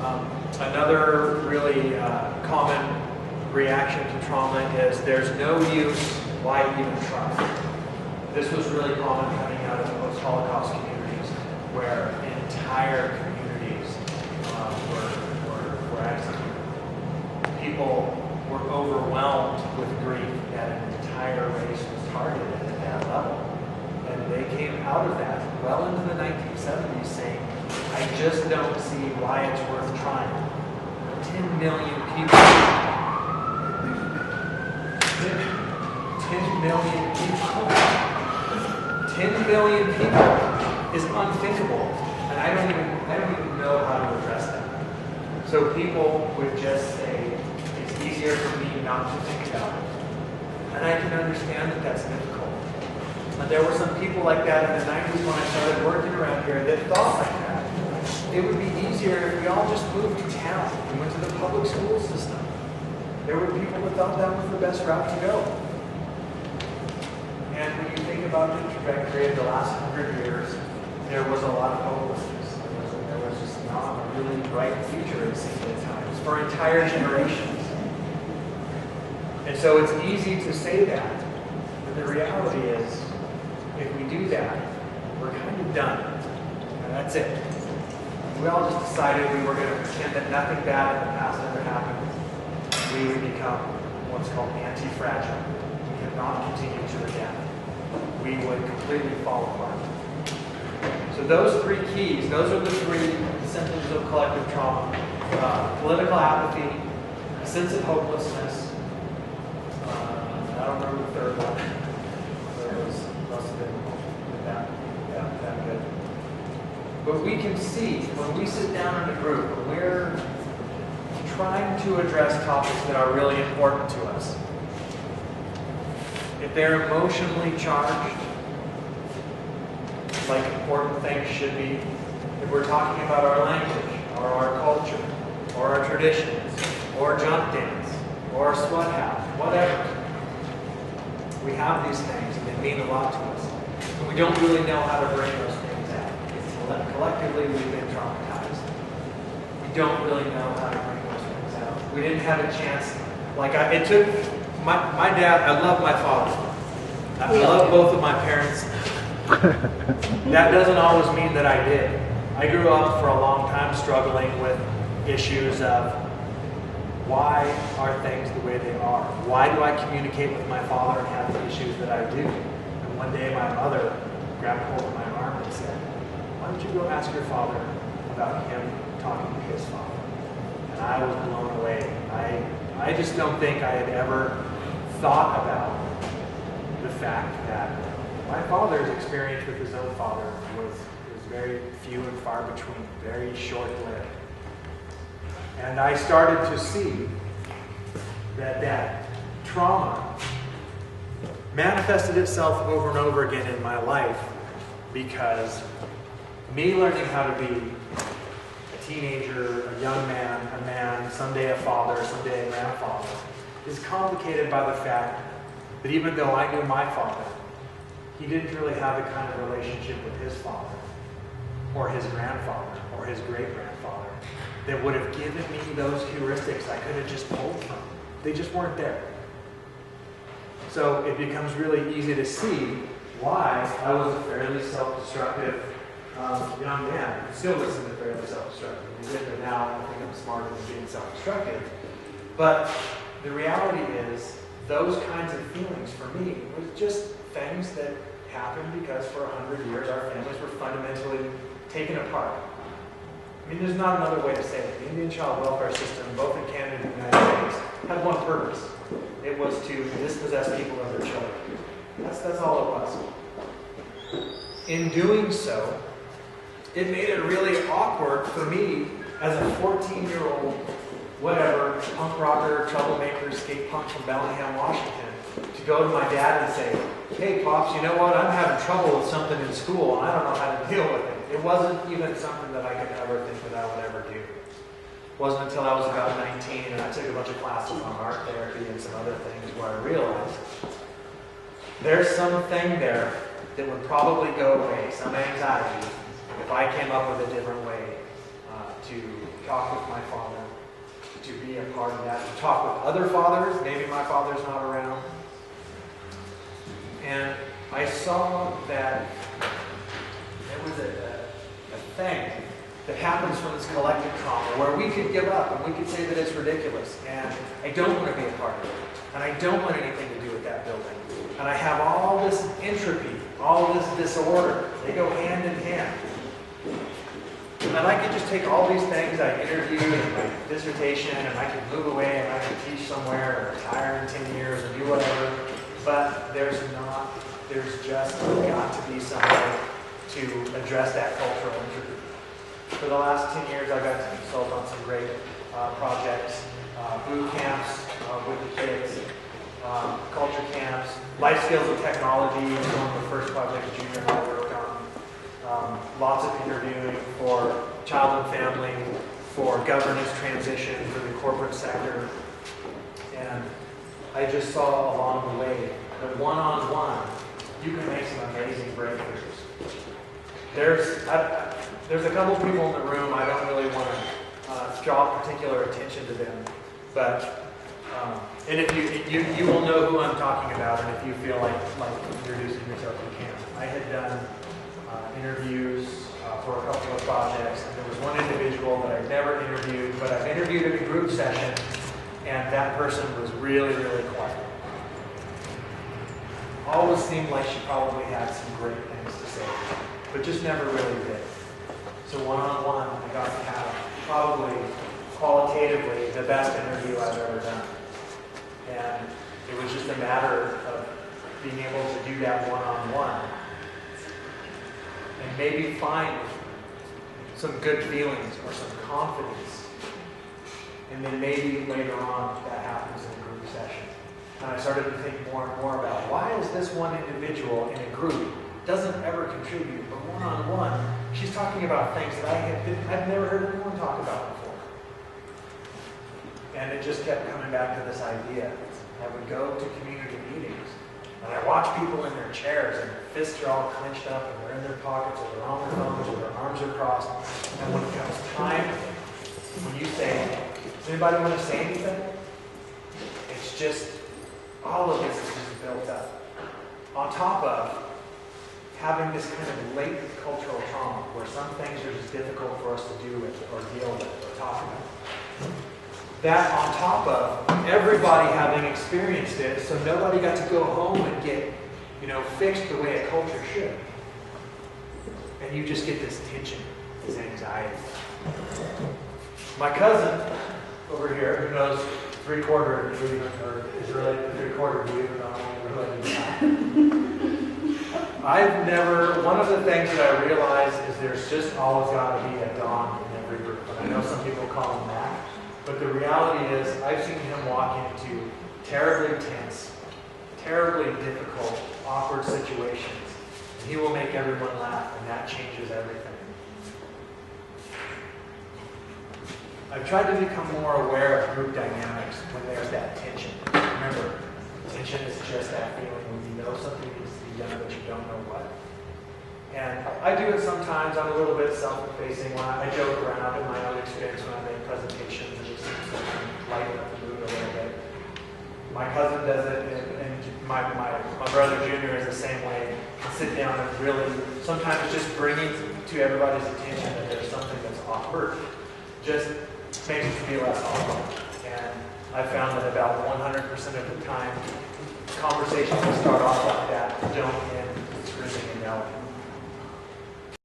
Another really common reaction to trauma is there's no use, why even try? This was really common coming out of post-Holocaust communities where entire communities were executed. People were overwhelmed with grief that an entire race was targeted at that level. And they came out of that well into the 1970s saying, I just don't see why it's worth trying. 10 million people. 10 million people. 10 million people is unthinkable. And I don't even know how to address that. So people would just say, it's easier for me not to think about it. And I can understand that that's difficult. And there were some people like that in the 90s when I started working around here that thought like that. It would be easier if we all just moved to town and went to the public school system. There were people that thought that was the best route to go. And when you think about the trajectory of the last 100 years, there was a lot of hopelessness. There was just not a really bright future in single times for entire generations. And so it's easy to say that, but the reality is, if we do that, we're kind of done. And that's it. We all just decided we were going to pretend that nothing bad in the past ever happened. We would become what's called anti-fragile. We could not continue to adapt. We would completely fall apart. So those three keys, those are the three symptoms of collective trauma. Political apathy, a sense of hopelessness. I don't remember the third one. Must have been that good. But we can see when we sit down in a group, when we're trying to address topics that are really important to us, if they're emotionally charged, like important things should be, if we're talking about our language, or our culture, or our traditions, or jump dance, or sweat house, whatever, we have these things and they mean a lot to us. But we don't really know how to bring those things out. Collectively, we've been traumatized. We don't really know how to bring those things out. We didn't have a chance. It took my dad. I love my father. I love both of my parents. That doesn't always mean that I did. I grew up for a long time struggling with issues of why are things the way they are? Why do I communicate with my father and have the issues that I do? And one day my mother grabbed hold of my arm and said, why don't you go ask your father about him talking to his father? And I was blown away. I just don't think I had ever thought about the fact that my father's experience with his own father was very few and far between, very short-lived. And I started to see that trauma manifested itself over and over again in my life because me learning how to be a teenager, a young man, someday a father, someday a grandfather, is complicated by the fact that even though I knew my father, he didn't really have the kind of relationship with his father, or his grandfather, or his great-grandfather, that would have given me those heuristics I could have just pulled from. They just weren't there. So it becomes really easy to see why I was a fairly self-destructive young man. I still listen to fairly self-destructive. But now I think I'm smarter than being self-destructive. But the reality is, those kinds of feelings for me was just things that happened because for 100 years our families were fundamentally taken apart. I mean, there's not another way to say it. The Indian child welfare system, both in Canada and the United States, had one purpose. It was to dispossess people of their children. That's all it was. In doing so, it made it really awkward for me as a 14-year-old, whatever, punk rocker, troublemaker, skate punk from Bellingham, Washington, to go to my dad and say, hey, Pops, you know what? I'm having trouble with something in school, and I don't know how to deal with it. It wasn't even something that I could ever think that I would ever do. It wasn't until I was about 19 and I took a bunch of classes on art therapy and some other things where I realized there's something there that would probably go away, some anxiety, if I came up with a different way to talk with my father, to be a part of that, to talk with other fathers. Maybe my father's not around. And I saw that there was a thing that happens from this collective trauma where we could give up and we could say that it's ridiculous. And I don't want to be a part of it. And I don't want anything to do with that building. And I have all this entropy, all this disorder. They go hand in hand. And I could just take all these things I interviewed in my dissertation and I could move away and I could teach somewhere or retire in 10 years or do whatever. But there's just got to be some way to address that cultural entropy. For the last 10 years, I got to consult on some great projects, boot camps with the kids, culture camps, life skills and technology, one of the first projects Junior and I worked on. Lots of interviewing for child and family, for governance transition, for the corporate sector. And I just saw along the way that one-on-one, you can make some amazing breakthroughs. There's a couple people in the room, I don't really want to draw particular attention to them, but and if you will know who I'm talking about, and if you feel like introducing yourself, you can. I had done interviews for a couple of projects, and there was one individual that I never interviewed, but I've interviewed in a group session, and that person was really, really quiet. Always seemed like she probably had some great things to say, but just never really did. So one-on-one, I got to have probably qualitatively the best interview I've ever done. And it was just a matter of being able to do that one-on-one and maybe find some good feelings or some confidence. And then maybe later on that happens in a group session. And I started to think more and more about why is this one individual in a group doesn't ever contribute, but one-on-one, she's talking about things that I've never heard anyone talk about before. And it just kept coming back to this idea. I would go to community meetings, and I watch people in their chairs, and their fists are all clenched up, and they're in their pockets, or they're on their phones, or their arms are crossed. And when it comes time, when you say, does anybody want to say anything? It's just, all of this is just built up. On top of having this kind of latent cultural trauma where some things are just difficult for us to do with or deal with or talk about. That on top of everybody having experienced it, so nobody got to go home and get, fixed the way a culture should. And you just get this tension, this anxiety. My cousin over here, who knows 3/4 of you, or is related to 3/4 of you, but I'm only related to one of the things that I realize is there's just always got to be a Don in every group. And I know some people call him Mac, but the reality is I've seen him walk into terribly tense, terribly difficult, awkward situations. And he will make everyone laugh, and that changes everything. I've tried to become more aware of group dynamics when there's that tension. Remember, tension is just that feeling when you know something needs to be done, but you don't know what. And I do it sometimes. I'm a little bit self-effacing. I joke around in my own experience when I make presentations and just lighten up the mood a little bit. My cousin does it, and my brother Junior is the same way. Sit down and really, sometimes just bringing to everybody's attention that there's something that's awkward just makes it feel less awkward. And I found that about 100% of the time, conversations will start off